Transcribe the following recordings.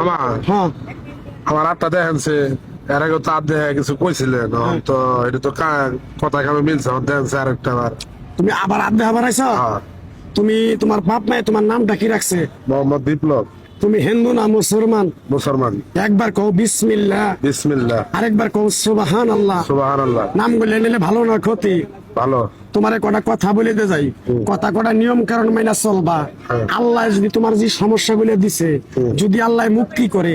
মামা হ্যাঁ আমার আটটা দেখেনছে এর আগে তো আর দেখে কিছু কইছিলেন তো এটা তো কথা কামে মিলছে আমার দেখেনছে আরেকটা বার। তুমি আবার আড্ডা আবার আইছো। হ্যাঁ, তুমি তোমার বাপ মায়ে তোমার নামটা কি রাখছে? মোহাম্মদ বিপ্লব। তুমি হিন্দু না মুসলমান? মুসলমান। একবার কও বিসমিল্লাহ, বিসমিল্লাহ। আরেকবার কও সুবহানাল্লাহ। সুবহানাল্লাহ। নাম গুলো নিলে ভালো না ক্ষতি? ভালো। তোমারে কটা কথা বলে দে যাই, কথা কটা নিয়ম কারণ মাইনা চলবা। আল্লাহ যদি তোমার যে সমস্যাগুলো দিছে, যদি আল্লাহ মুক্তি করে,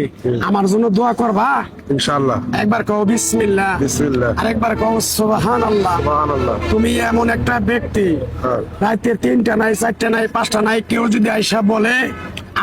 আমার জন্য দোয়া করবা ইনশাআল্লাহ। একবার কও বিসমিল্লাহ, বিসমিল্লাহ। আরেকবার কও সুবহানাল্লাহ। সুবহানাল্লাহ। তুমি এমন একটা ব্যক্তি, হ্যাঁ। রাতে 3টা নাই 4টা নাই 5টা নাই, কেউ যদি আইসা বলে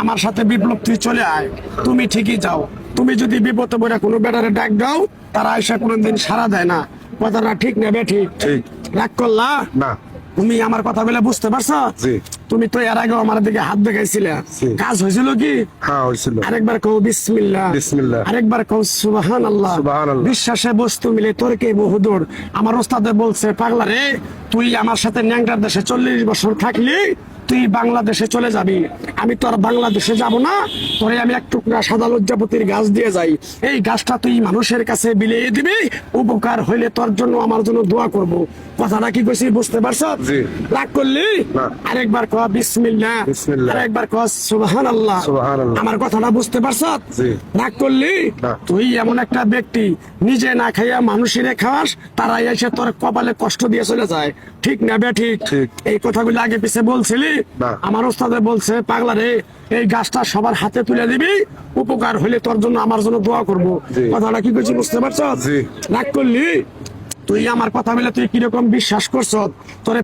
আমার সাথে বিপ্লব তুই চলে আয়, তুমি ঠিকই যাও। তুমি যদি বিপদে পড়ে কোনো বেটারে ডাক দাও, তারা আইসা কোনোদিন সাড়া দেয় না। কথাটা ঠিক না বেঠিক? ঠিক। রাগ করলা না। তুমি আমার কথা বলে বুঝতে পারছো? জি। তুমি তো এর আগে আমার দিকে হাত দেখাইছিলে, জি। কাজ হয়েছিল কি? হ্যাঁ হয়েছিল। আরেকবার কও বিসমিল্লাহ, বিসমিল্লাহ। আরেকবার কও সুবহানাল্লাহ। সুবহানাল্লাহ। বিশ্বাসে বস্তু মিলে তর্কে বহুদূর। আমার ওস্তাদে বলছে, পাগলা রে, তুই আমার সাথে ন্যাংটার দেশে 40 বছর থাকলি, তুই বাংলাদেশে চলে যাবি। আমি তো আর বাংলাদেশে যাব না, তোরে আমি এক টুকরা সাদা লজ্জাপতির গাছ দিয়ে যাই। এই গাছটা তুই মানুষের কাছে বিলিয়ে দিবি, উপকার হইলে তোর জন্য আমার জন্য দোয়া করব। কথাটা কি কইছি বুঝতে পারছ? জি। রাগ করলি? না। আরেকবার কও বিসমিল্লাহ, বিসমিল্লাহ। আরেকবার কও সুবহানাল্লাহ। সুবহানাল্লাহ। আমার কথাটা বুঝতে পারছ? জি। রাগ করলি? না। তুই এমন একটা ব্যক্তি, নিজে না খাইয়া মানুষের খাওয়াস, তারাই এসে তোর কপালে কষ্ট দিয়ে চলে যায়। ঠিক না বে ঠিক? ঠিক। এই কথাগুলো আগে পিছে বলছিলি? না। আমার ওস্তাদে বলছে, পাগলা রে, এই গাছটা সবার হাতে তুলে দিবি, উপকার হলে তোর জন্য আমার জন্য দোয়া করব। জি। কথাটা কি করছি বুঝতে পারছ? জি। রাগ করলি? তুই আমার কথা বলে তুই কিরকম বিশ্বাস করছ? তোরে